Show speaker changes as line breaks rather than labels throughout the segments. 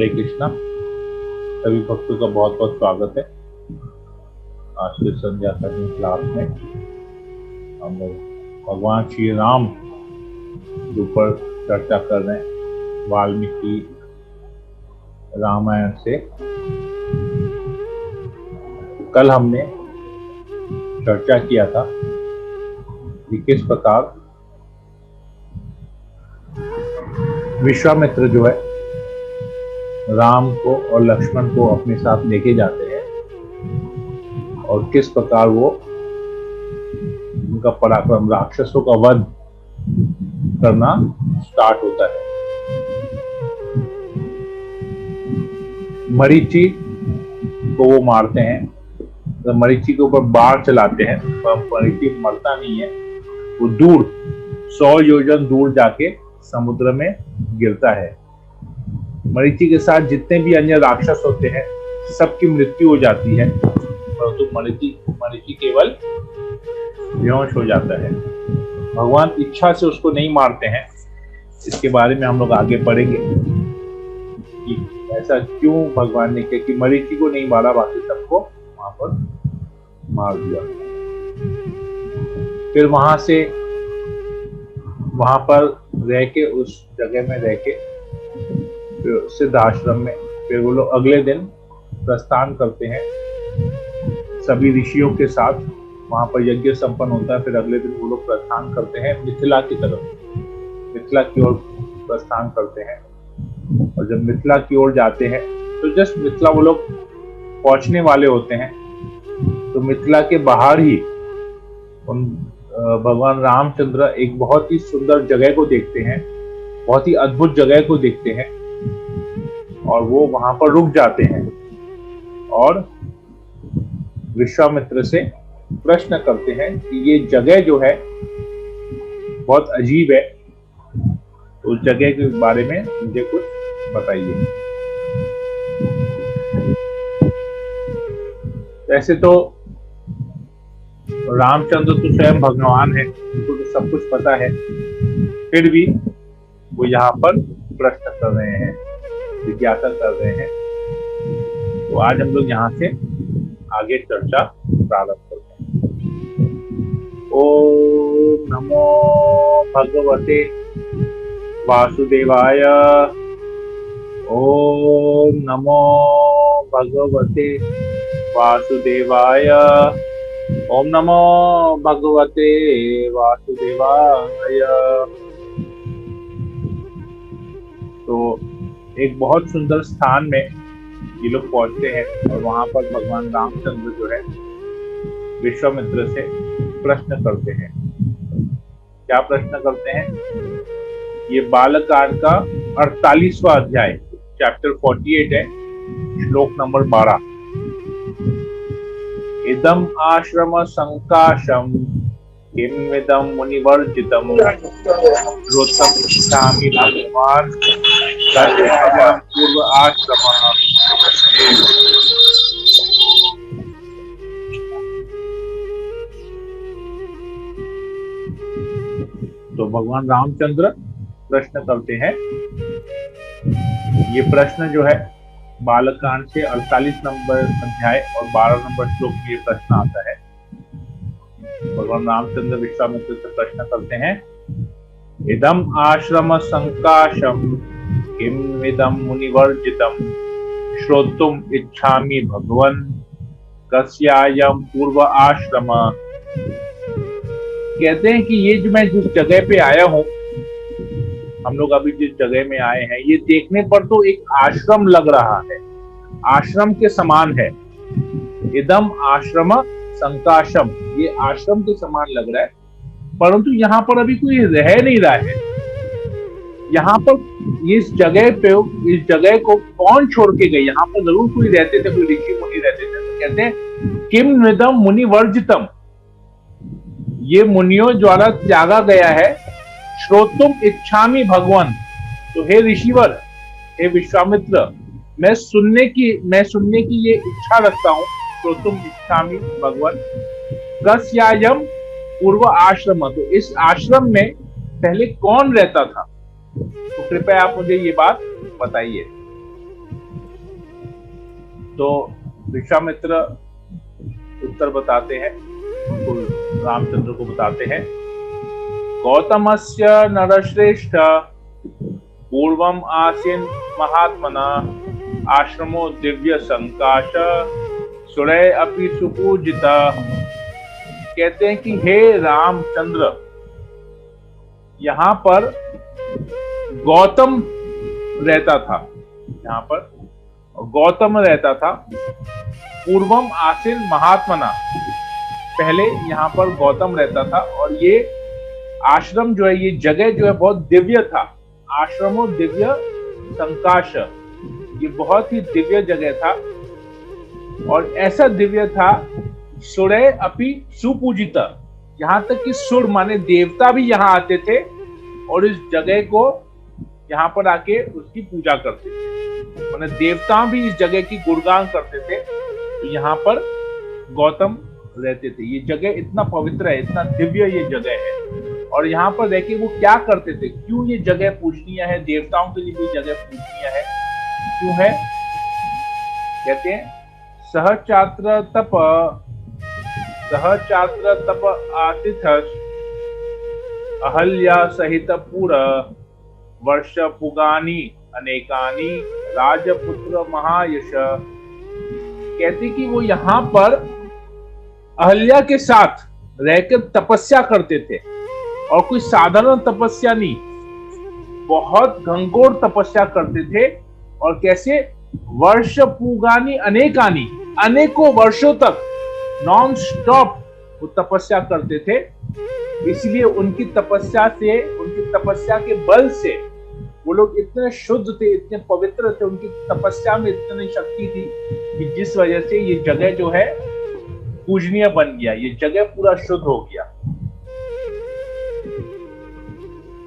हरे कृष्णा। सभी भक्तों का बहुत बहुत स्वागत है। आज के संध्या करनी क्लास में हम लोग भगवान श्री राम के ऊपर चर्चा कर रहे हैं वाल्मीकि रामायण से। कल हमने चर्चा किया था कि किस प्रकार विश्वामित्र जो है राम को और लक्ष्मण को अपने साथ लेके जाते हैं और किस प्रकार वो उनका पराक्रम राक्षसों का वध करना स्टार्ट होता है। मरीचि को वो मारते हैं, तो मरीचि के ऊपर बाण चलाते हैं पर मरीचि मरता नहीं है। वो दूर 100 योजन दूर जाके समुद्र में गिरता है। मरीचि के साथ जितने भी अन्य राक्षस होते हैं सबकी मृत्यु हो जाती है, परंतु मरीचि केवल बेहोश हो जाता है। भगवान इच्छा से उसको नहीं मारते हैं। इसके बारे में हम लोग आगे पढ़ेंगे कि ऐसा क्यों भगवान ने किया कि मरीचि को नहीं मारा, बाकी सबको वहां पर मार दिया। फिर वहां पर रह के उस जगह में रह के सिद्ध आश्रम में फिर वो लोग अगले दिन प्रस्थान करते हैं सभी ऋषियों के साथ। वहां पर यज्ञ संपन्न होता है। फिर अगले दिन वो लोग प्रस्थान करते हैं मिथिला की तरफ, मिथिला की ओर प्रस्थान करते हैं। और जब मिथिला की ओर जाते हैं तो जस्ट मिथिला वो लोग पहुंचने वाले होते हैं, तो मिथिला के बाहर ही भगवान रामचंद्र एक बहुत ही सुंदर जगह को देखते हैं, बहुत ही अद्भुत जगह को देखते हैं और वो वहां पर रुक जाते हैं और विश्वामित्र से प्रश्न करते हैं कि ये जगह जो है बहुत अजीब है, तो उस जगह के बारे में मुझे कुछ बताइए। वैसे तो रामचंद्र तो स्वयं भगवान है, उनको तो सब कुछ पता है, फिर भी वो यहाँ पर प्रश्न कर रहे हैं, जिज्ञासा कर रहे हैं। तो आज हम लोग यहाँ से आगे चर्चा प्रारंभ करते हैं। ओम नमो भगवते वासुदेवाय। ओम नमो भगवते वासुदेवाय। ओम नमो भगवते वासुदेवाय। तो एक बहुत सुंदर स्थान में ये लोग पहुंचते हैं और वहां पर भगवान रामचंद्र जो है विश्वामित्र से प्रश्न करते हैं। क्या प्रश्न करते हैं? ये बालकांड का 48वां अध्याय, चैप्टर 48 है, श्लोक नंबर 12। इदम आश्रम संकाशम किमिदं मुनिवर्जितम रोत्तम इच्छामि भगवान पूर्व आश्रम। तो भगवान रामचंद्र प्रश्न करते हैं। ये प्रश्न जो है बालकांड से 48 नंबर अध्याय और 12 नंबर श्लोक में ये प्रश्न आता है। भगवान रामचंद्र विश्वामित्र से प्रश्न करते हैं, इदम आश्रम संकाशम किमिदं मुनिवर्जितम श्रोतुम इच्छामि भगवन् कस्यायं पूर्व आश्रम। कहते हैं कि ये जो मैं जिस जगह पे आया हूँ, हम लोग अभी जिस जगह में आए हैं, ये देखने पर तो एक आश्रम लग रहा है, आश्रम के समान है। इदम आश्रम संकाशम, ये आश्रम के समान लग रहा है, परंतु यहाँ पर अभी कोई रह नहीं रहा है। यहाँ पर इस जगह को कौन छोड़ के गए? यहाँ पर जरूर कोई रहते थे, कोई ऋषि मुनि रहते थे। तो कहते हैं किम निदम मुनि वर्जितम, ये मुनियों द्वारा त्यागा गया है। श्रोतुम इच्छामि भगवान, तो हे ऋषिवर, हे विश्वामित्र, मैं सुनने की ये इच्छा रखता हूँ। श्रोतुम इच्छामि भगवान कस्यायम पूर्व आश्रम, तो इस आश्रम में पहले कौन रहता था? तो कृपया आप मुझे ये बात बताइए। तो विश्वामित्र उत्तर बताते हैं, उनको रामचंद्र को बताते हैं, गौतमस्य नरश्रेष्ठ पूर्वम आसीन महात्मना आश्रमो दिव्य संकाश सुरय अपि सुपूजिता। कहते हैं कि हे रामचंद्र, यहाँ पर गौतम रहता था, यहाँ पर गौतम रहता था। पूर्वम आसीन महात्मना, पहले यहाँ पर गौतम रहता था, और ये आश्रम जो है, ये जगह जो है बहुत दिव्य था। आश्रमो दिव्य संकाश, ये बहुत ही दिव्य जगह था, और ऐसा दिव्य था सुरय अपि सुपूजिता, यहाँ तक कि सुर माने देवता भी यहाँ आते थे और इस जगह को यहाँ पर आके उसकी पूजा करते थे। माने देवता भी इस जगह की गुणगान करते थे। तो यहाँ पर गौतम रहते थे। ये जगह इतना पवित्र है, इतना दिव्य ये जगह है। और यहाँ पर देखिए वो क्या करते थे, क्यों ये जगह पूजनीय है, देवताओं के लिए भी जगह पूजनीय है, क्यों है? कहते हैं सहचात्र तप आतिथ अहल्या सहित पूरा वर्ष पुगानी अनेकानी राजपुत्र महायश। कहते कि वो यहाँ पर अहल्या के साथ रहकर तपस्या करते थे, और कोई साधारण तपस्या नहीं, बहुत घंघोर तपस्या करते थे। और कैसे? वर्ष पुगानी अनेकानी, अनेकों वर्षों तक नॉन स्टॉप वो तपस्या करते थे। इसलिए उनकी तपस्या से, उनकी तपस्या के बल से वो लोग इतने शुद्ध थे, इतने पवित्र थे, उनकी तपस्या में इतनी शक्ति थी कि जिस वजह से ये जगह जो है पूजनीय बन गया, ये जगह पूरा शुद्ध हो गया।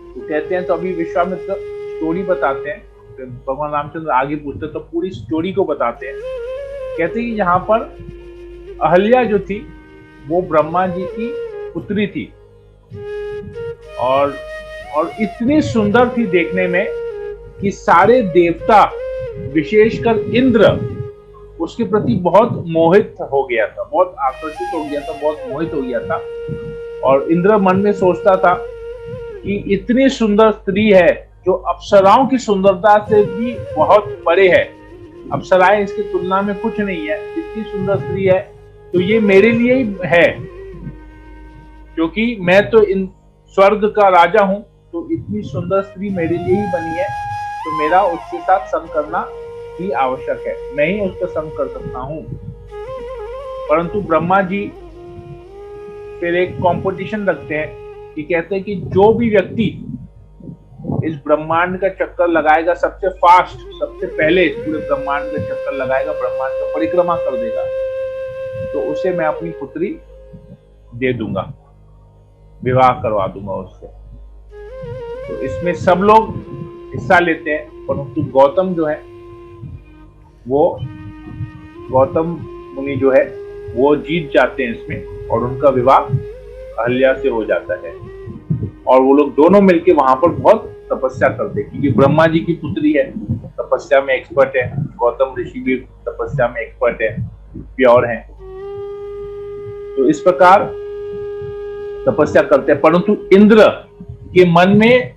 तो कहते हैं, तो अभी विश्वामित्र स्टोरी बताते हैं, भगवान रामचंद्र आगे पूछते तो पूरी स्टोरी को बताते हैं। कहते हैं कि यहाँ पर अहल्या जो थी वो ब्रह्मा जी की पुत्री थी, और इतनी सुंदर थी देखने में कि सारे देवता, विशेषकर इंद्र, उसके प्रति बहुत मोहित हो गया था, बहुत आकर्षित हो गया था, बहुत मोहित हो गया था। और इंद्र मन में सोचता था कि इतनी सुंदर स्त्री है जो अप्सराओं की सुंदरता से भी बहुत परे है, अप्सराएं इसकी तुलना में कुछ नहीं है, इतनी सुंदर स्त्री है तो ये मेरे लिए ही है, क्योंकि मैं तो इन स्वर्ग का राजा हूं, तो इतनी सुंदर स्त्री मेरे लिए ही बनी है, तो मेरा उसके साथ संग करना ही आवश्यक है, मैं ही उसका संग कर सकता हूं। परंतु ब्रह्मा जी फिर एक कंपटीशन रखते हैं कि कहते हैं कि जो भी व्यक्ति इस ब्रह्मांड का चक्कर लगाएगा सबसे फास्ट, सबसे पहले इस पूरे ब्रह्मांड का चक्कर लगाएगा, ब्रह्मांड का परिक्रमा कर देगा, तो उसे मैं अपनी पुत्री दे दूंगा, विवाह करवा दूंगा उससे। तो इसमें सब लोग हिस्सा लेते हैं, परंतु गौतम जो है, वो गौतम मुनि जो है वो जीत जाते हैं इसमें, और उनका विवाह अहल्या से हो जाता है। और वो लोग दोनों मिलके वहां पर बहुत तपस्या करते हैं, क्योंकि ब्रह्मा जी की पुत्री है, तपस्या में एक्सपर्ट है, गौतम ऋषि भी तपस्या में एक्सपर्ट है, प्योर है। तो इस प्रकार तपस्या करते हैं, परंतु इंद्र के मन में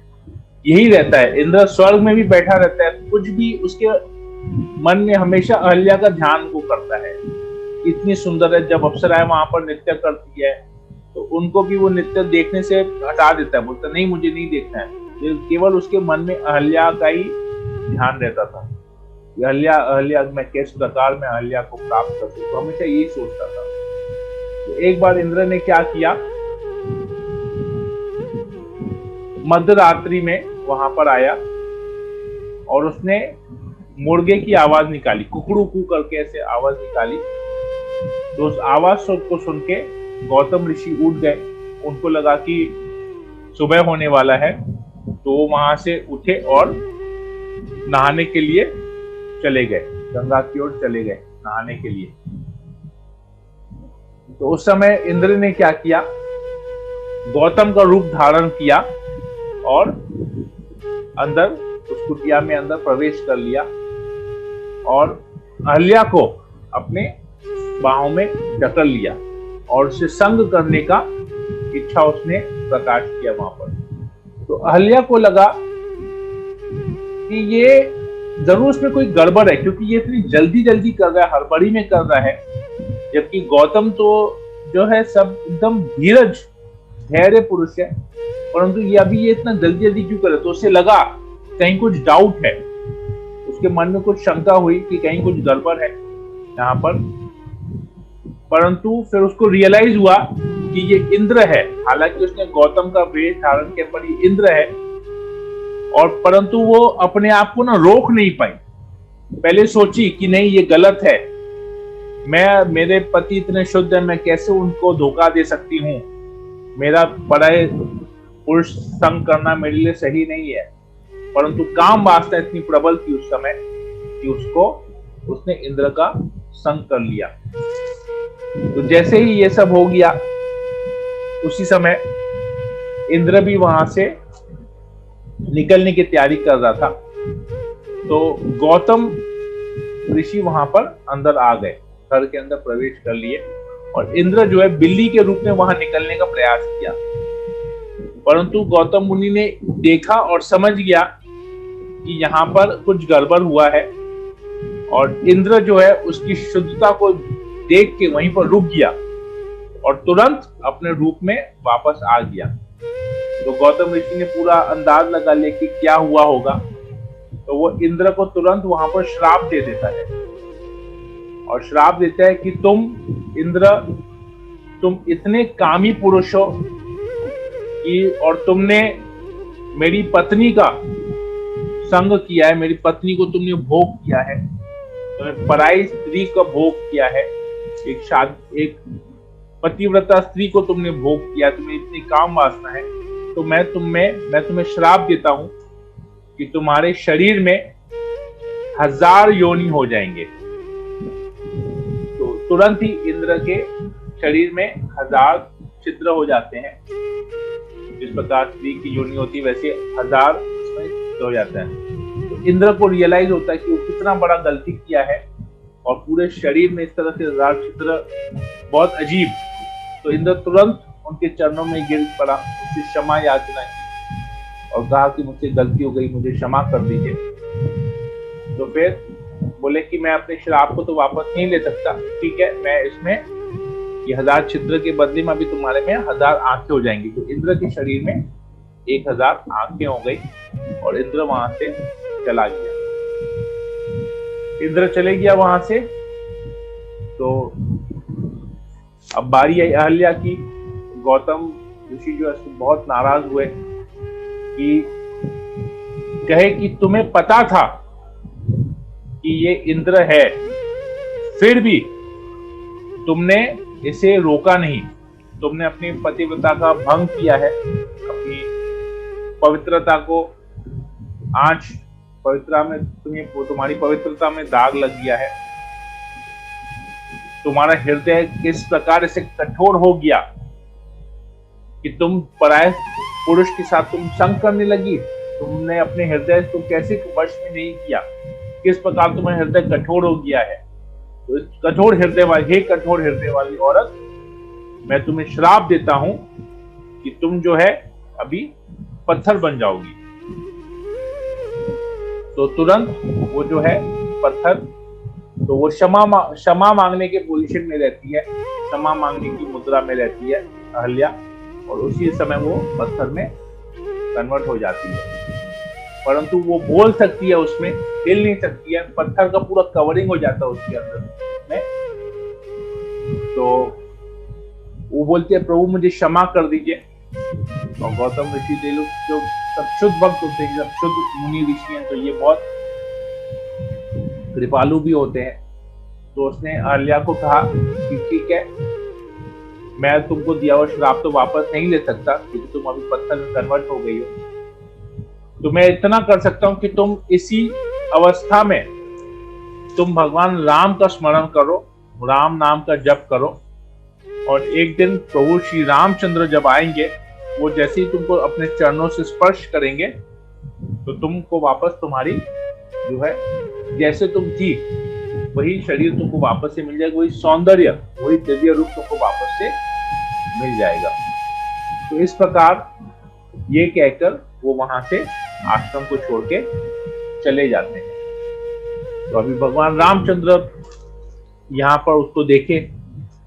यही रहता है, इंद्र स्वर्ग में भी बैठा रहता है, कुछ भी उसके मन में हमेशा अहल्या का ध्यान को करता है, इतनी सुंदर है। जब अप्सराएं वहां पर नृत्य करती है तो उनको भी वो नृत्य देखने से हटा देता है, बोलता नहीं मुझे नहीं देखना है। केवल उसके मन में अहल्या का ही ध्यान रहता था, अहल्या मैं किस प्रकार में अहल्या को प्राप्त कर सकूं, तो हमेशा यही सोचता था। तो एक बार इंद्र ने क्या किया, मध्य रात्रि में वहां पर आया और उसने मुर्गे की आवाज निकाली, कुकड़ू कू करके ऐसे आवाज निकाली। तो उस आवाज को सुन के गौतम ऋषि उठ गए, उनको लगा कि सुबह होने वाला है, तो वो वहां से उठे और नहाने के लिए चले गए, गंगा की ओर चले गए नहाने के लिए। तो उस समय इंद्र ने क्या किया, गौतम का रूप धारण किया और अंदर उस कुटिया में अंदर प्रवेश कर लिया, और अहल्या को अपने बाहों में जकड़ लिया और उसे संग करने का इच्छा उसने प्रकाश किया वहां पर। तो अहल्या को लगा कि ये जरूर उसमें कोई गड़बड़ है, क्योंकि ये इतनी जल्दी जल्दी कर रहा है, हड़बड़ी में कर रहा है, जबकि गौतम तो जो है सब एकदम धीरज धैर्य पुरुष है, परंतु ये इतना जल्दी जल्दी क्यों करे। तो उसे लगा कहीं कुछ डाउट है, उसके मन में कुछ शंका हुई कि कहीं कुछ गड़बड़ है यहाँ पर। परंतु फिर उसको रियलाइज हुआ कि ये इंद्र है, हालांकि उसने गौतम का वेश धारण किया पर ये इंद्र है, और परंतु वो अपने आप को ना रोक नहीं पाई। पहले सोची कि नहीं ये गलत है, मेरे पति इतने शुद्ध है, मैं कैसे उनको धोखा दे सकती हूँ, मेरा पराये पुरुष संग करना मेरे लिए सही नहीं है। परंतु काम वासना इतनी प्रबल थी उस समय कि उसने इंद्र का संग कर लिया। तो जैसे ही ये सब हो गया, उसी समय इंद्र भी वहां से निकलने की तैयारी कर रहा था। तो गौतम ऋषि वहां पर अंदर आ गए, घर के अंदर प्रवेश कर लिए, और इंद्र जो है बिल्ली के रूप में वहां निकलने का प्रयास किया। परंतु गौतम मुनि ने देखा और समझ गया कि यहाँ पर कुछ गड़बड़ हुआ है, और इंद्र जो है उसकी शुद्धता को देख के वहीं पर रुक गया और तुरंत अपने रूप में वापस आ गया। तो गौतम ऋषि ने पूरा अंदाज लगा लिया कि क्या हुआ होगा, तो वो इंद्र को तुरंत वहां पर श्राप दे देता है, और श्राप देता है कि तुम इंद्र, तुम इतने कामी पुरुष हो कि, और तुमने मेरी पत्नी का संग किया है, मेरी पत्नी को तुमने भोग किया है, तुमने पराई स्त्री का भोग किया है, एक पतिव्रता स्त्री को तुमने भोग किया, तुम्हें इतनी काम वासना है। तो मैं तुम्हें श्राप देता हूं कि तुम्हारे शरीर में 1000 योनि हो जाएंगे। तो तुरंत ही इंद्र के शरीर में 1000 छिद्र हो जाते हैं। जिस प्रकार स्त्री की योनि होती है वैसे 1000 उसमें छिद्र हो जाता है। तो इंद्र को रियलाइज होता है कि वो कितना बड़ा गलती किया है, और पूरे शरीर में इस तरह से 1000 छिद्र, बहुत अजीब। तो इंद्र तुरंत उनके चरणों में गिर पड़ा, उससे क्षमा याचना की और कहा कि मुझसे गलती हो गई, मुझे क्षमा कर दीजिए। तो फिर बोले कि मैं अपने श्राप को तो वापस नहीं ले सकता, ठीक है, मैं इसमें ये 1000 छिद्र के बदले में अभी तुम्हारे में 1000 आंखें हो जाएंगी। तो इंद्र के शरीर में 1000 आंखें हो गई और इंद्र वहां से चला गया। इंद्र चले गया वहां से। तो अब बारी आई अहल्या की। गौतम ऋषि जो है बहुत नाराज हुए कि कहे कि तुम्हें पता था कि ये इंद्र है, फिर भी तुमने इसे रोका नहीं, तुमने अपनी पतिव्रता का भंग किया है, अपनी पवित्रता को आंच पवित्रता में तुम्हारी पवित्रता में दाग लग गया है। तुम्हारा हृदय किस प्रकार से कठोर हो गया कि तुम पराये पुरुष के साथ तुम संग करने लगी। तुमने अपने हृदय को कैसे वश में नहीं किया, किस प्रकार तुम्हारा हृदय कठोर हो गया है। तो इस कठोर हृदय वाली औरत, मैं तुम्हें श्राप देता हूं कि तुम जो है अभी पत्थर बन जाओगी। तो तुरंत वो जो है पत्थर, तो वो क्षमा मांगने के पोजीशन में रहती है, क्षमा मांगने की मुद्रा में रहती है अहल्या, और उसी समय वो पत्थर में कन्वर्ट हो जाती है। परंतु वो बोल सकती है, उसमें हिल नहीं सकती है, पत्थर का पूरा कवरिंग हो जाता है उसके अंदर में। तो वो बोलती है प्रभु मुझे क्षमा कर दीजिए। और गौतम ऋषि दे लोग जो सब शुद्ध भक्त होते हैं, सब शुद्ध मुनि ऋषि हैं, तो ये बहुत कृपालु भी होते हैं। तो उसने अहल्या को कहा कि ठीक है, मैं तुमको दिया हुआ श्राप तो वापस नहीं ले सकता क्योंकि तुम अभी पत्थर में कन्वर्ट हो गई हो। तो मैं इतना कर सकता हूं कि तुम इसी अवस्था में तुम भगवान राम का स्मरण करो, राम नाम का जप करो, और एक दिन प्रभु श्री रामचंद्र जब आएंगे, वो जैसे ही तुमको अपने चरणों से स्पर्श करेंगे तो तुमको वापस तुम्हारी जो है जैसे तुम थी वही शरीर तुमको वापस से मिल जाएगा, वही सौंदर्य, वही दिव्य रूप तुमको वापस से मिल जाएगा। तो इस प्रकार ये कहकर वो वहां से आश्रम को छोड़ के चले जाते हैं। तो अभी भगवान रामचंद्र यहाँ पर उसको देखे,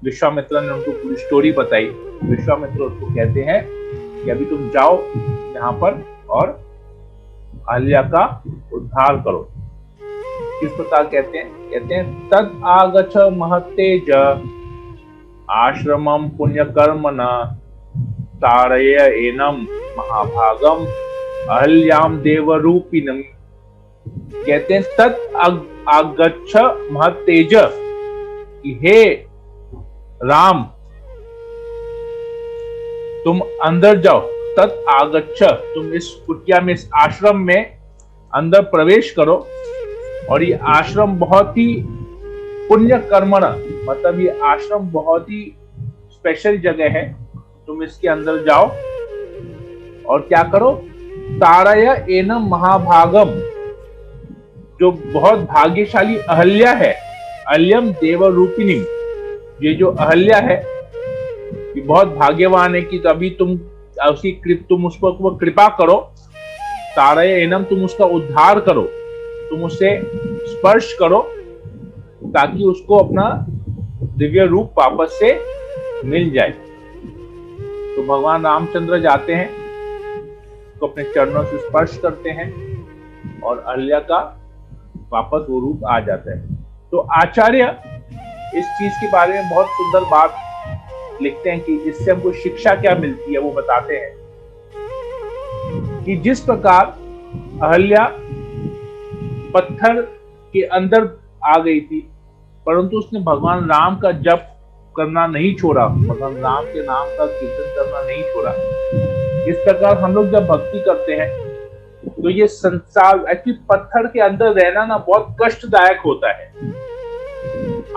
विश्वामित्र ने उनको पूरी स्टोरी बताई। विश्वामित्र उसको कहते हैं कि अभी तुम जाओ यहाँ पर और अहल्या का उद्धार करो। किस प्रकार कहते हैं तद आगच्छ महत्तेज आश्रमम पुण्यकर्मण तारय एनम महाभागम अहल्याम देवरूपिणम। कहते हैं तद आगच्छ महत्तेज, हे राम तुम अंदर जाओ। तत् आगच्छ, तुम इस कुटिया में, इस आश्रम में अंदर प्रवेश करो। और ये आश्रम बहुत ही पुण्य कर्मण, मतलब ये आश्रम बहुत ही स्पेशल जगह है। तुम इसके अंदर जाओ और क्या करो, तारय एनम महाभागम, जो बहुत भाग्यशाली अहल्या है, अहल्यम देवरूपिणी, ये जो अहल्या है ये बहुत भाग्यवान है कि तभी तुम उस पर कृपा करो। तारय एनम, तुम उसका उद्धार करो, तुम उसे स्पर्श करो ताकि उसको अपना दिव्य रूप वापस से मिल जाए। तो भगवान रामचंद्र जाते हैं, तो अपने चरणों से स्पर्श करते हैं और अहल्या का वापस वो रूप आ जाता है। तो आचार्य इस चीज के बारे में बहुत सुंदर बात लिखते हैं कि इससे हमको शिक्षा क्या मिलती है। वो बताते हैं कि जिस प्रकार अहल्या पत्थर के अंदर आ गई थी, परंतु उसने भगवान राम का जप करना नहीं छोड़ा, भगवान राम के नाम का कीर्तन करना नहीं छोड़ा। इस प्रकार हम लोग जब भक्ति करते हैं तो ये संसार, एक्चुअली पत्थर के अंदर रहना ना बहुत कष्टदायक होता है,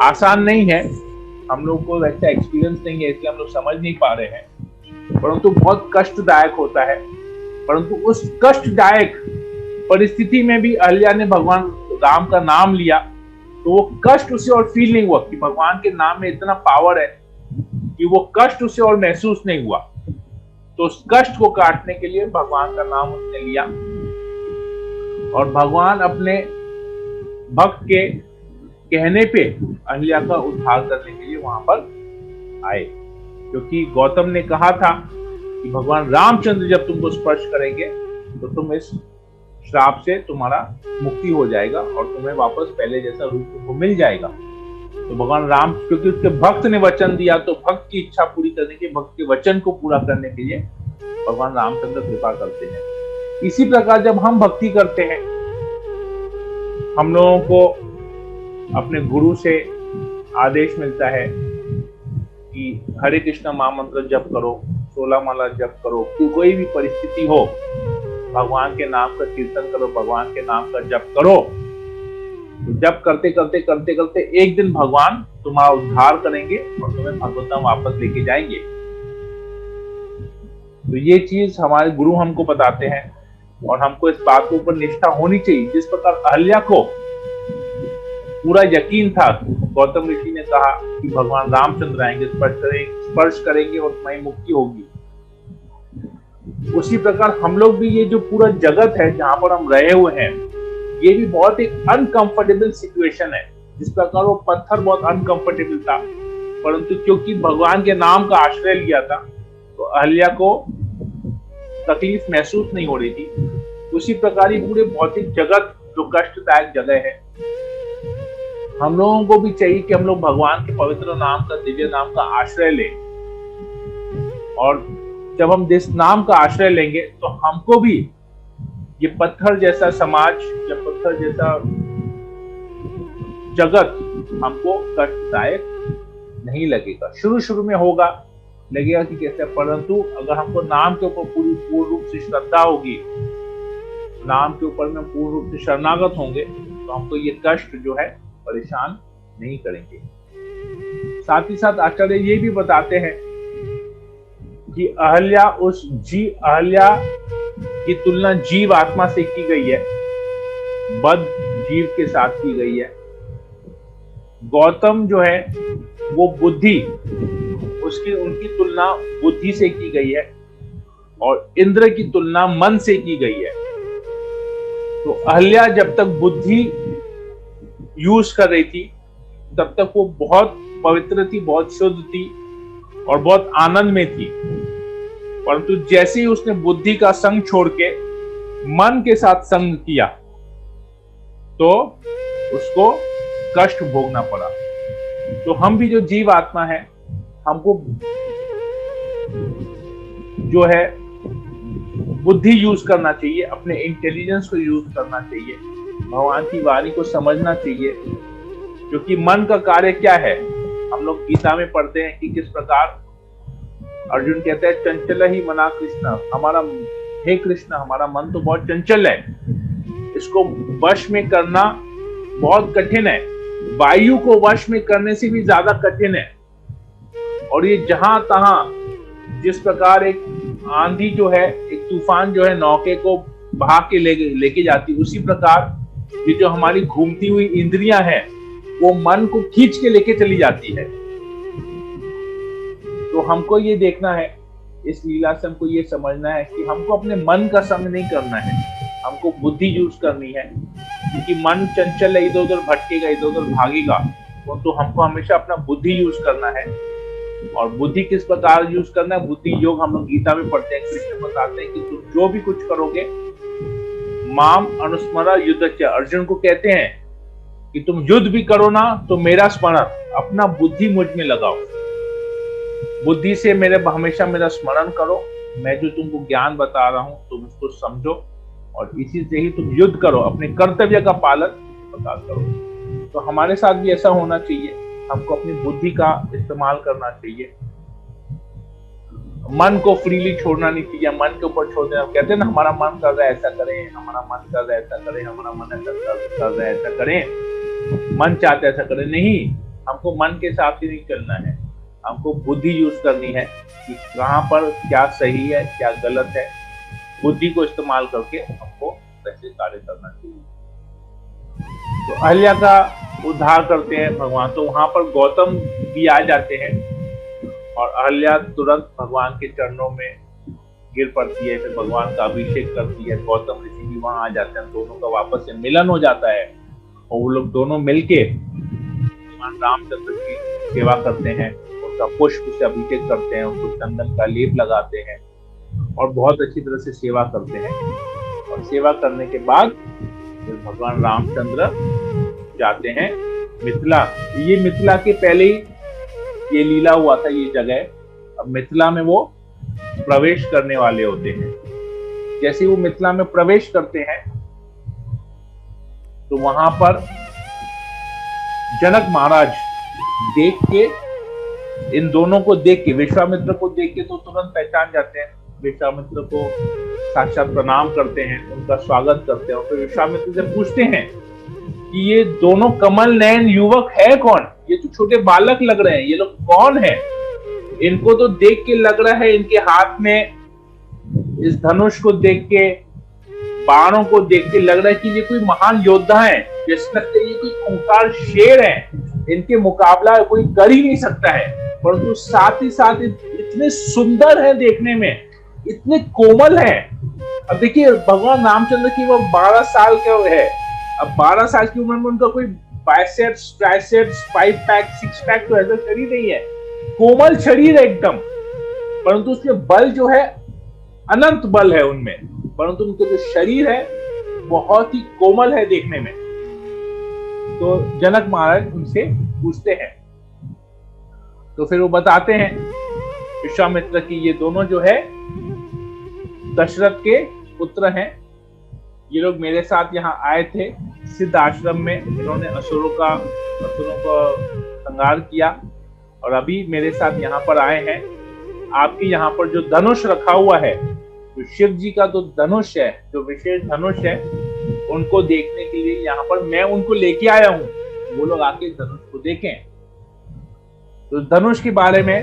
आसान नहीं है। हम लोग को वैसा एक्सपीरियंस नहीं है इसलिए हम लोग समझ नहीं पा रहे हैं, परंतु बहुत कष्टदायक होता है। परंतु उस कष्टदायक परिस्थिति में भी अहल्या ने भगवान राम का नाम लिया, तो वो कष्ट उसे और फील नहीं हुआ कि भगवान के नाम में इतना पावर है कि वो कष्ट उसे और महसूस नहीं हुआ। तो उस कष्ट को काटने के लिए भगवान का नाम उसने लिया और भगवान अपने भक्त के कहने पे अहल्या का उद्धार करने के लिए वहां पर आए। क्योंकि गौतम ने कहा था कि भगवान रामचंद्र जब तुमको स्पर्श करेंगे तो तुम इस श्राप से तुम्हारा मुक्ति हो जाएगा और तुम्हें वापस पहले जैसा रूप तुमको मिल जाएगा। तो भगवान राम, क्योंकि उसके भक्त ने वचन दिया, तो भक्त की इच्छा पूरी करने के, भक्त के वचन को पूरा करने के लिए भगवान रामचंद्र कृपा करते हैं। इसी प्रकार जब हम भक्ति करते हैं, हम लोगों को अपने गुरु से आदेश मिलता है कि हरे कृष्ण महामंत्र जप करो, 16 माला जप करो, कोई भी परिस्थिति हो भगवान के नाम का कीर्तन करो, भगवान के नाम का जप करो। तो जप करते करते करते करते एक दिन भगवान तुम्हारा उद्धार करेंगे और तुम्हें भगवतम वापस लेके जाएंगे। तो ये चीज हमारे गुरु हमको बताते हैं और हमको इस बात के ऊपर निष्ठा होनी चाहिए। जिस प्रकार अहल्या को पूरा यकीन था, गौतम ऋषि ने कहा कि भगवान रामचंद्र आएंगे, स्पर्श करेंगे और तुम्हारी मुक्ति होगी। उसी प्रकार हम लोग भी, ये जो पूरा जगत है जहां पर हम रहे हुए हैं, ये भी बहुत एक अनकंफर्टेबल सिचुएशन है। जिस प्रकार वो पत्थर बहुत अनकंफर्टेबल था, परंतु क्योंकि भगवान के नाम का आश्रय लिया था तो अहल्या को तकलीफ महसूस नहीं हो रही थी। उसी प्रकार ही पूरे भौतिक जगत जो कष्टदायक जगह है, हम लोगों को भी चाहिए कि हम लोग भगवान के पवित्र नाम का, दिव्य नाम का आश्रय लें। और जब हम जिस नाम का आश्रय लेंगे तो हमको भी ये पत्थर जैसा समाज या पत्थर जैसा जगत हमको कष्टदायक नहीं लगेगा। शुरू शुरू में होगा, लगेगा कि कैसे, परंतु अगर हमको नाम के ऊपर पूर्ण रूप से श्रद्धा होगी, नाम के ऊपर में पूर्ण रूप से शरणागत होंगे, तो हमको ये कष्ट जो है परेशान नहीं करेंगे। साथ ही साथ आचार्य ये भी बताते हैं कि अहल्या की तुलना जीव आत्मा से की गई है, बद्ध जीव के साथ की गई है। गौतम जो है वो बुद्धि, उसकी उनकी तुलना बुद्धि से की गई है और इंद्र की तुलना मन से की गई है। तो अहल्या जब तक बुद्धि यूज कर रही थी तब तक वो बहुत पवित्र थी, बहुत शुद्ध थी और बहुत आनंद में थी। परंतु जैसे ही उसने बुद्धि का संग छोड़ के मन के साथ संग किया तो उसको कष्ट भोगना पड़ा। तो हम भी जो जीव आत्मा है, हमको जो है बुद्धि यूज करना चाहिए, अपने इंटेलिजेंस को यूज करना चाहिए, भगवान की वाणी को समझना चाहिए। क्योंकि मन का कार्य क्या है, हम लोग गीता में पढ़ते हैं कि किस प्रकार अर्जुन कहते हैं चंचल ही मना कृष्ण, हमारा हे कृष्ण हमारा मन तो बहुत चंचल है, इसको वश में करना बहुत कठिन है, वायु को वश में करने से भी ज्यादा कठिन है। और ये जहां तहां जिस प्रकार एक आंधी जो है, एक तूफान जो है नौके को बहा के लेके जाती, उसी प्रकार ये जो हमारी घूमती हुई इंद्रियां हैं वो मन को खींच के लेके चली जाती है। तो हमको ये देखना है, इस लीला से हमको ये समझना है कि हमको अपने मन का संग नहीं करना है, हमको बुद्धि यूज करनी है। क्योंकि मन चंचल है, इधर उधर भटकेगा, इधर उधर भागेगा, तो हमको हमेशा अपना बुद्धि यूज करना है। और बुद्धि किस प्रकार यूज करना है, बुद्धि योग हम लोग गीता में पढ़ते हैं, कृष्ण बताते हैं कि तुम जो भी कुछ करोगे माम अनुस्मरा युद्ध, अर्जुन को कहते हैं कि तुम युद्ध भी करो ना तो मेरा स्मरण, अपना बुद्धि मुझ में लगाओ, बुद्धि से हमेशा मेरा स्मरण करो, मैं जो तुमको ज्ञान बता रहा हूं तुम उसको समझो और इसी से ही तुम युद्ध करो, अपने कर्तव्य का पालन करो। तो हमारे साथ भी ऐसा होना चाहिए, हमको अपनी बुद्धि का इस्तेमाल करना चाहिए, मन को फ्रीली छोड़ना नहीं चाहिए, मन के ऊपर छोड़ देना। कहते हैं ना हमारा मन कर रहा है ऐसा करें, हमारा मन कर रहा है ऐसा करें, हमारा मन ऐसा कर रहा है ऐसा करें, मन चाहते ऐसा करें, नहीं, हमको मन के हिसाब से नहीं चलना है, हमको बुद्धि यूज करनी है कि कहां पर क्या सही है क्या गलत है, बुद्धि को इस्तेमाल करके हमको वैसे कार्य करना चाहिए। तो अहल्या का उद्धार करते हैं भगवान, तो वहां पर गौतम भी आ जाते हैं और अहल्या तुरंत भगवान के चरणों में गिर पड़ती है, फिर भगवान का अभिषेक करती है, गौतम ऋषि भी वहां आ जाते हैं, दोनों का वापस से मिलन हो जाता है और वो लोग दोनों मिलके भगवान रामचंद्र की सेवा करते हैं, उनका पुष्प से अभिषेक करते हैं, उनको चंदन का लेप लगाते हैं और बहुत अच्छी तरह से सेवा करते हैं। और सेवा करने के बाद फिर भगवान रामचंद्र जाते हैं मिथिला। ये मिथिला के पहले ही ये लीला हुआ था, ये जगह, अब मिथिला में वो प्रवेश करने वाले होते हैं। जैसे वो मिथिला में प्रवेश करते हैं तो वहां पर जनक महाराज देख के, इन दोनों को देख के, विश्वामित्र को देख के तो तुरंत पहचान जाते हैं, विश्वामित्र को साक्षात प्रणाम करते हैं, उनका स्वागत करते हैं और फिर विश्वामित्र से पूछते हैं कि ये दोनों कमल नयन युवक है कौन, ये तो छोटे बालक लग रहे हैं, ये लोग कौन है? इनको तो देख के लग रहा है, इनके हाथ में इस धनुष को देख के, बाणों को देख के लग रहा है कि ये कोई महान योद्धा है, जैसे लगता है ये कोई खूंखार शेर है, इनके मुकाबला कोई कर ही नहीं सकता है। परंतु साथ ही साथ इतने सुंदर है देखने में, इतने कोमल है। अब देखिए भगवान रामचंद्र की वो 12 साल के है, अब 12 साल की उम्र में उनका कोई बाइसेप्स, ट्राइसेप्स, 5 पैक, 6 पैक तो ऐसा शरीर नहीं है, कोमल शरीर है एकदम, परंतु उसमें बल जो है अनंत बल है उनमें, परंतु उनका जो शरीर है बहुत ही कोमल है देखने में। तो जनक महाराज उनसे पूछते हैं, तो फिर वो बताते हैं विश्वामित्र की ये दोनों जो है दशरथ के पुत्र हैं, ये लोग मेरे साथ यहाँ आए थे सिद्ध आश्रम में, इन्होंने असुरों का संहार किया और अभी मेरे साथ यहाँ पर आए हैं। आपके यहाँ पर जो धनुष रखा हुआ है, जो शिव जी का जो धनुष है, जो विशेष धनुष है, उनको देखने के लिए यहाँ पर मैं उनको लेके आया हूँ, वो लोग आके धनुष को देखें। तो धनुष के बारे में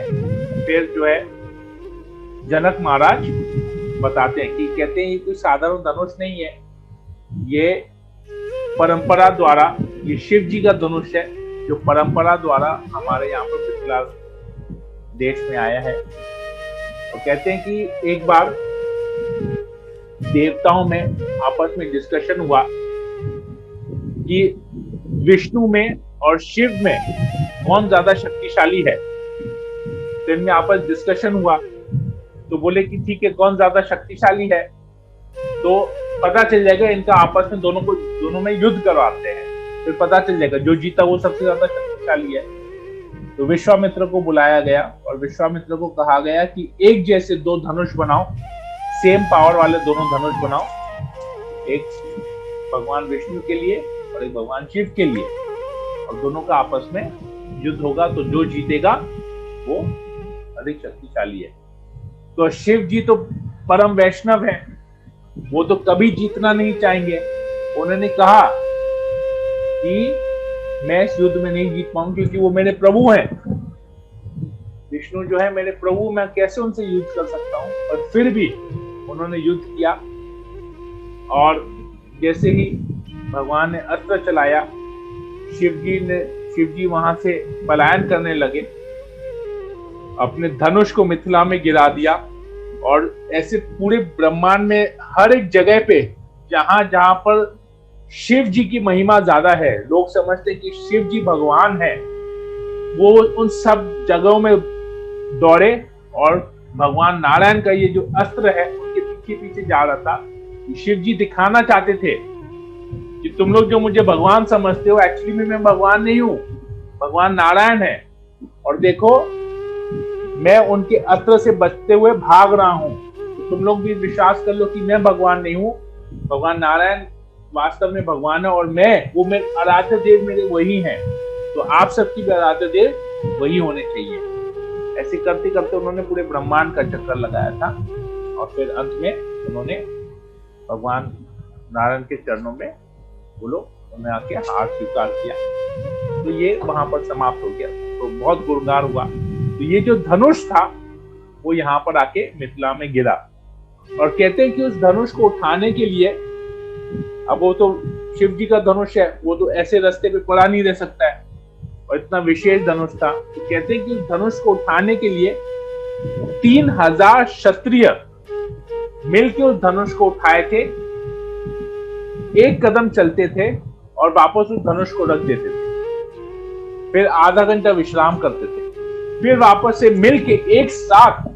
फिर जो है जनक महाराज बताते हैं कि कहते हैं ये कोई साधारण धनुष नहीं है, ये परंपरा द्वारा ये शिव जी का धनुष है जो परंपरा द्वारा हमारे यहाँ पर मिथिला देश में आया है। और कहते हैं कि एक बार देवताओं में आपस में डिस्कशन हुआ कि विष्णु में और शिव में कौन ज्यादा शक्तिशाली है। तो इनमें आपस डिस्कशन हुआ, तो बोले कि ठीक है, कौन ज्यादा शक्तिशाली है तो पता चल जाएगा, इनका आपस में दोनों में युद्ध करवाते हैं, फिर पता चल जाएगा जो जीता वो सबसे ज्यादा शक्तिशाली है। तो विश्वामित्र को बुलाया गया और विश्वामित्र को कहा गया कि एक जैसे दो धनुष बनाओ, सेम पावर वाले दोनों धनुष बनाओ, एक भगवान विष्णु के लिए और एक भगवान शिव के लिए, और दोनों का आपस में युद्ध होगा, तो जो जीतेगा वो अधिक शक्तिशाली है। तो शिव जी तो परम वैष्णव है, वो तो कभी जीतना नहीं चाहेंगे। उन्होंने कहा कि मैं इस युद्ध में नहीं जीत पाऊंगा क्योंकि वो मेरे प्रभु हैं। विष्णु जो है मेरे प्रभु, मैं कैसे उनसे युद्ध कर सकता हूँ। और फिर भी उन्होंने युद्ध किया, और जैसे ही भगवान ने अस्त्र चलाया, शिव जी वहां से पलायन करने लगे, अपने धनुष को मिथिला में गिरा दिया। और ऐसे पूरे ब्रह्मांड में हर एक जगह पे जहां जहां पर शिव जी की महिमा ज्यादा है, लोग समझते हैं कि शिव जी भगवान है, वो उन सब जगहों में दौड़े और भगवान नारायण का ये जो अस्त्र है उनके पीछे पीछे जा रहा था। शिव जी दिखाना चाहते थे कि तुम लोग जो मुझे भगवान समझते हो, एक्चुअली में मैं भगवान नहीं हूं, भगवान नारायण है। और देखो मैं उनके अस्त्र से बचते हुए भाग रहा हूं, तो तुम लोग भी विश्वास कर लो कि मैं भगवान नहीं हूं, भगवान नारायण वास्तव में भगवान है, और वो मेरे आराध्य देव मेरे वही हैं, तो आप सबकी भी आराध्य देव वही होने चाहिए। ऐसे करते करते उन्होंने पूरे ब्रह्मांड का चक्कर लगाया था, और फिर अंत में उन्होंने भगवान नारायण के चरणों में बोलो, उन्हें आके हार स्वीकार किया। तो ये वहां पर समाप्त हो गया। तो बहुत गुणगान हुआ। तो ये जो धनुष था वो यहाँ पर आके मिथिला में गिरा, और कहते हैं कि उस धनुष को उठाने के लिए, अब वो तो शिव जी का धनुष है, वो तो ऐसे रास्ते पे पड़ा नहीं रह सकता है, और इतना विशेष धनुष था। तो कहते हैं कि उस धनुष को उठाने के लिए 3000 क्षत्रिय मिलकर उस धनुष को उठाए थे, एक कदम चलते थे और वापस उस धनुष को रख देते थे, फिर आधा घंटा विश्राम करते थे, फिर वापस से मिलके एक साथ,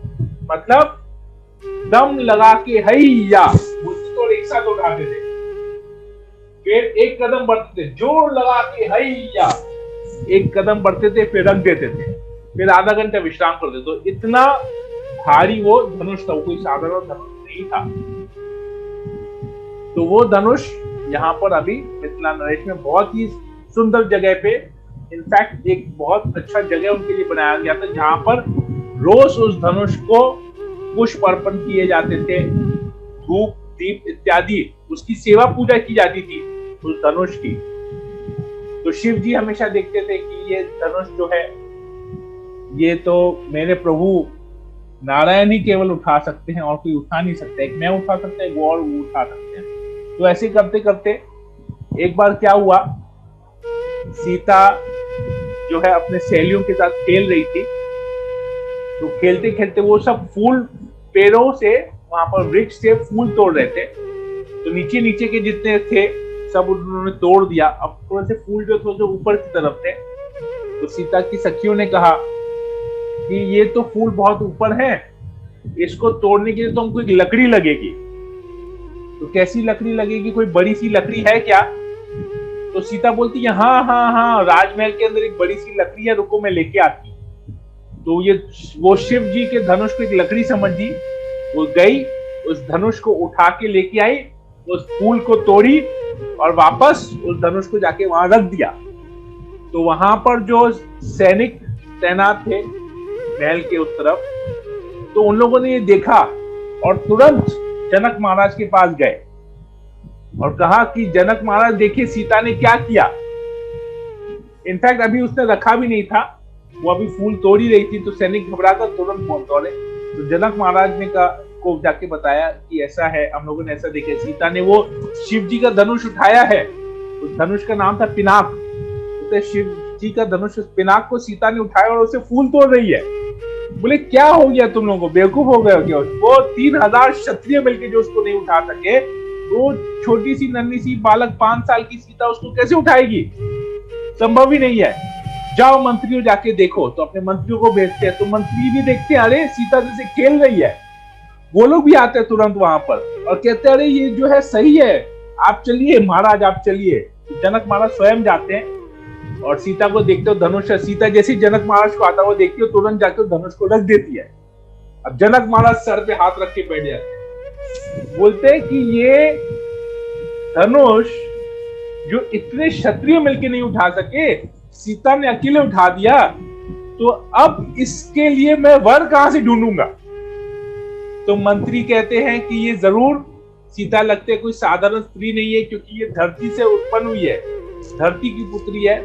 मतलब दम लगा के हैया तो एक साथ उठाते थे, फिर एक कदम बढ़ते थे, जोर लगा के हैया एक कदम बढ़ते थे, फिर रख देते थे, फिर आधा घंटा विश्राम करते। तो इतना भारी वो धनुष था, वो कोई साधारण धनुष नहीं था। तो वो धनुष यहाँ पर अभी मिथिला नरेश में बहुत ही सुंदर जगह पे, इनफैक्ट एक बहुत अच्छा जगह उनके लिए बनाया गया था, जहां पर रोज उस धनुष को पुष्प अर्पण किए जाते थे, धूप दीप इत्यादि उसकी सेवा पूजा की जाती थी उस धनुष की। तो शिव जी हमेशा देखते थे कि ये धनुष जो है ये तो मेरे प्रभु नारायण ही केवल उठा सकते हैं, और कोई उठा नहीं सकता। एक मैं उठा सकता है, वो और वो उठा सकते हैं। तो ऐसे करते करते एक बार क्या हुआ, सीता जो है अपने सहेलियों के साथ खेल रही थी, तो खेलते खेलते वो सब फूल पेड़ों से, वहां पर वृक्ष से फूल तोड़ रहे थे। तो नीचे नीचे के जितने थे सब उन्होंने तोड़ दिया। अब थोड़े से फूल जो थोड़े से ऊपर की तरफ थे, तो सीता की सखियों ने कहा कि ये तो फूल बहुत ऊपर है, इसको तोड़ने के लिए तो हमको एक लकड़ी लगेगी। तो कैसी लकड़ी लगेगी, कोई बड़ी सी लकड़ी है क्या? तो सीता बोलती है हाँ हाँ हाँ, राजमहल के अंदर एक बड़ी सी लकड़ी है, रुको मैं लेके आती। तो ये वो शिव जी के धनुष को एक लकड़ी समझी, वो गई उस धनुष को उठा के लेके आई, उस फूल को तोड़ी और वापस उस धनुष को जाके वहां रख दिया। तो वहां पर जो सैनिक तैनात थे महल के उस तरफ, तो उन लोगों ने ये देखा और तुरंत जनक महाराज के पास गए और कहा कि जनक महाराज देखिए सीता ने क्या किया। इनफैक्ट अभी उसने रखा भी नहीं था, वो अभी फूल तोड़ी रही थी। तो सैनिक घबराकर तुरंत पहुंच दौड़े। तो जनक महाराज ने को जाके बताया कि ऐसा है, हम लोगों ने ऐसा देखा, सीता ने वो शिव जी का धनुष उठाया है। उस धनुष का नाम था पिनाक। तो शिव जी का धनुष पिनाक को सीता ने उठाया और उसे फूल तोड़ रही है। बोले क्या हो गया तुम लोगों को, बेवकूफ हो गए हो क्या? वो 3000 क्षत्रिय मिलके जो उसको नहीं उठा सके, वो छोटी सी नन्ही सी बालक 5 साल की सीता उसको कैसे उठाएगी? संभव ही नहीं है। जाओ मंत्रियों जाके देखो। तो अपने मंत्रियों को भेजते हैं, तो मंत्री भी देखते हैं अरे सीता जैसे खेल रही है। वो लोग भी आते हैं तुरंत वहां पर और कहते हैं अरे ये जो है सही है, आप चलिए महाराज, आप चलिए। तो जनक महाराज स्वयं जाते हैं और सीता को देखते हो, धनुष है। सीता जैसे जनक महाराज को आता है वो देखती हो, तुरंत जाकर धनुष को रख देती है। अब जनक महाराज सर पे हाथ रख के बैठ जाते हैं, बोलते हैं कि ये धनुष जो इतने क्षत्रिय मिलके नहीं उठा सके, सीता ने अकेले उठा दिया, तो अब इसके लिए मैं वर कहां से ढूंढूंगा? तो मंत्री कहते हैं कि ये जरूर सीता लगते है कोई साधारण स्त्री नहीं है, क्योंकि ये धरती से उत्पन्न हुई है, धरती की पुत्री है,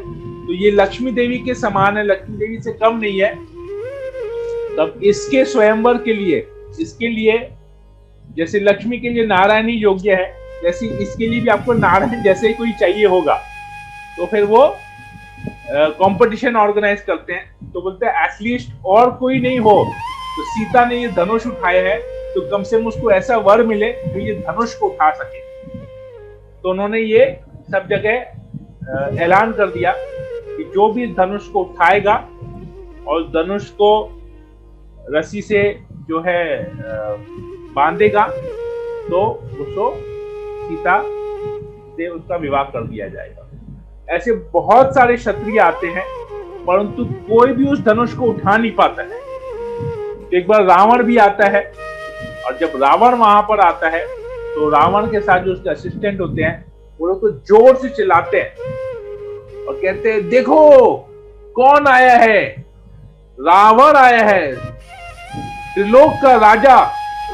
तो ये लक्ष्मी देवी के समान है, लक्ष्मी देवी से कम नहीं है। तब इसके स्वयंवर के लिए, इसके लिए जैसे लक्ष्मी के लिए नारायण ही योग्य है, वैसे इसके लिए भी आपको नारायण जैसे ही कोई चाहिए होगा। तो फिर वो कंपटीशन ऑर्गेनाइज करते हैं। तो बोलते हैं एटलीस्ट और कोई नहीं हो, तो सीता ने ये धनुष उठाया है, तो कम से कम उसको ऐसा वर मिले जो ये धनुष को उठा सके। तो उन्होंने ये सब जगह ऐलान कर दिया कि जो भी धनुष को उठाएगा और धनुष को रस्सी से जो है बांधेगा, तो उसको सीता से उसका विवाह कर दिया जाएगा। ऐसे बहुत सारे क्षत्रिय आते हैं, परंतु कोई भी उस धनुष को उठा नहीं पाता है। तो एक बार रावण भी आता है, और जब रावण वहां पर आता है तो रावण के साथ जो उसके असिस्टेंट होते हैं वो लोग तो जोर से चिल्लाते हैं और कहते हैं देखो कौन आया है, रावण आया है, त्रिलोक का राजा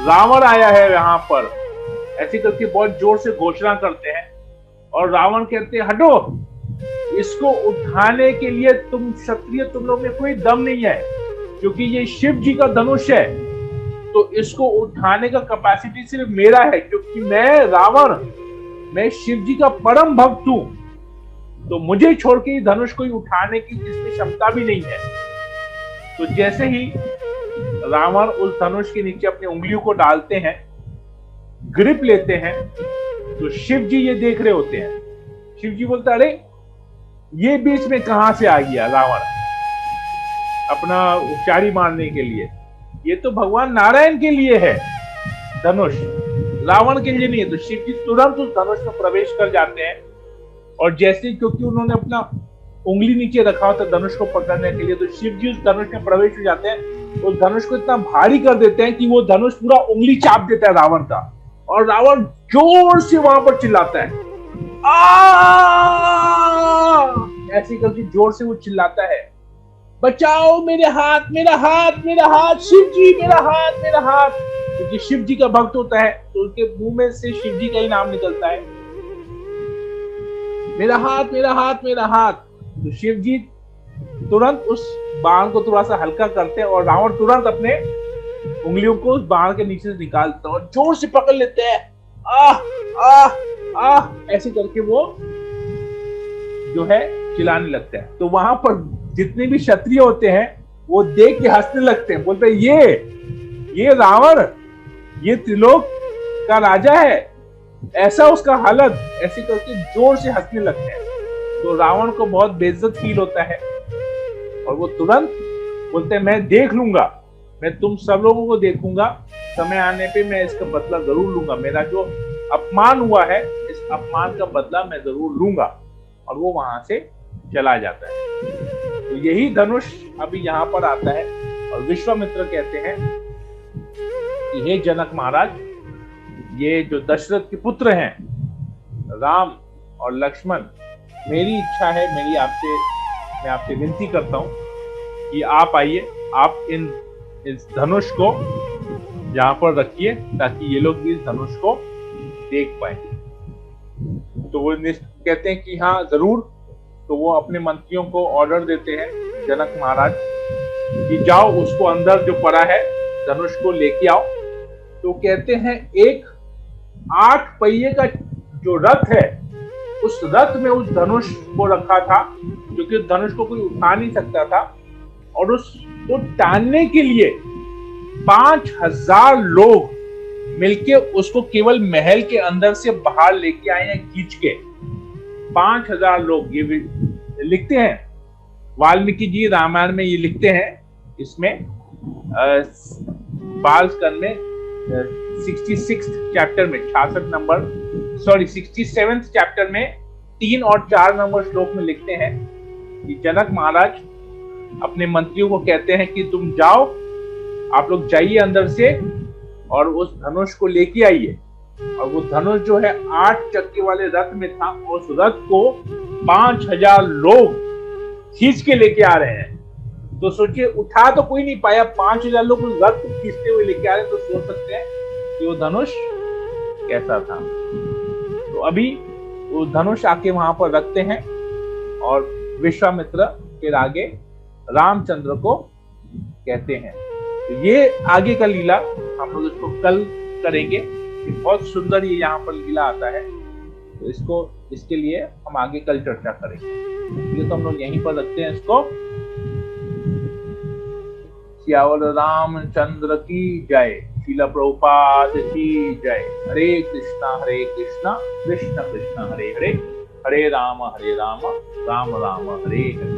रावण आया है यहाँ पर। ऐसे करके बहुत जोर से घोषणा करते हैं और रावण कहते हैं हटो, इसको उठाने के लिए तुम क्षत्रिय, तुम लोग में कोई दम नहीं है, क्योंकि ये शिव जी का धनुष है, तो इसको उठाने का कैपेसिटी सिर्फ मेरा है, क्योंकि मैं रावण, मैं शिव जी का परम भक्त हूं, तो मुझे छोड़ के धनुष कोई उठाने की इसमें क्षमता भी नहीं है। तो जैसे ही रावण उस धनुष के नीचे अपनी उंगलियों को डालते हैं, ग्रिप लेते हैं, तो शिव जी ये देख रहे होते हैं। शिव जी बोलते अरे ये बीच में कहां से आ गया रावण अपना उपचारी मारने के लिए? ये तो भगवान नारायण के लिए है धनुष, रावण के लिए नहीं है। तो शिव जी तुरंत उस धनुष में प्रवेश कर जाते हैं और जैसे, क्योंकि उन्होंने अपना उंगली नीचे रखा होता धनुष को पकड़ने के लिए, तो शिव जी उस धनुष में प्रवेश हो जाते हैं। उस धनुष को इतना भारी कर देते हैं कि वो धनुष पूरा उंगली चाप देता है रावण का, और रावण जोर से वहां पर चिल्लाता है ऐसे करके जोर से वो चिल्लाता है, बचाओ मेरे हाथ, मेरा हाथ, मेरा हाथ, शिव जी मेरा हाथ, मेरा हाथ। क्योंकि शिव जी का भक्त होता है तो उनके मुंह में से शिव जी का ही नाम निकलता है, मेरा हाथ, मेरा हाथ, मेरा हाथ। तो शिव जी तुरंत उस बाण को थोड़ा सा हल्का करते हैं और रावण तुरंत अपने उंगलियों को उस बाण के नीचे से निकालते हैं और जोर से पकड़ लेते हैं। आह आह आह ऐसे करके वो जो है चिल्लाने लगते हैं। तो वहां पर जितने भी क्षत्रिय होते हैं वो देख के हंसने लगते हैं, बोलते हैं ये रावण, ये त्रिलोक का राजा है, ऐसा उसका हालत, ऐसे करके जोर से हंसने लगते हैं। तो रावण को बहुत बेइज्जत फील होता है और वो तुरंत बोलते हैं मैं देख लूंगा, मैं तुम सब लोगों को देखूंगा, समय आने पे मैं इसका बदला जरूर लूंगा, मेरा जो अपमान हुआ है इस अपमान का बदला मैं जरूर लूंगा। और वो वहां से चला जाता है। तो यही धनुष अभी यहाँ पर आता है और विश्वामित्र कहते हैं कि हे जनक महाराज, ये जो दशरथ के पुत्र हैं राम और लक्ष्मण, मेरी इच्छा है, मैं आपसे विनती करता हूं कि आप आइए, आप इस धनुष को यहाँ पर रखिए ताकि ये लोग भी इस धनुष को देख पाए। तो वो कहते हैं कि हाँ जरूर। तो वो अपने मंत्रियों को ऑर्डर देते हैं जनक महाराज कि जाओ उसको अंदर जो पड़ा है धनुष को लेके आओ। तो कहते हैं एक 8 पहिए का जो रथ है उस रथ में उस धनुष को रखा था, क्योंकि उस धनुष को कोई उठा नहीं सकता था, और उसको टानने के लिए 5,000 लोग मिलके उसको केवल महल के अंदर से बाहर लेके आए हैं खींच के। 5,000 लोग, ये भी लिखते हैं वाल्मीकि जी रामायण में, ये लिखते हैं इसमें बालस्कंद में 66 चैप्टर में 67 चैप्टर में 3 और 4 नंबर श्लोक में लिखते हैं कि जनक महाराज अपने मंत्रियों को कहते हैं कि तुम जाओ, आप लोग जाइए अंदर से और उस धनुष को लेके आइए। और वो धनुष जो है 8 चक्के वाले रथ में था, उस रथ को 5,000 लोग खींच के लेके आ रहे हैं। तो सोचिए, उठा तो कोई नहीं पाया, 5,000 लोग उस रथ को खींचते हुए लेके आ रहे हैं, तो सोच सकते हैं कि वो धनुष कैसा था। तो अभी वो धनुष आके वहां पर रखते हैं और विश्वामित्र फिर आगे रामचंद्र को कहते हैं। तो ये आगे का लीला हम लोग इसको कल करेंगे। बहुत सुंदर ये यहाँ पर लीला आता है, तो इसके लिए हम आगे कल चर्चा करेंगे। ये तो हम लोग यहीं पर रखते हैं इसको। सियावर रामचंद्र की जय, श्रील प्रभुपाद की जय। हरे कृष्णा कृष्ण कृष्ण हरे हरे, हरे राम राम राम हरे हरे।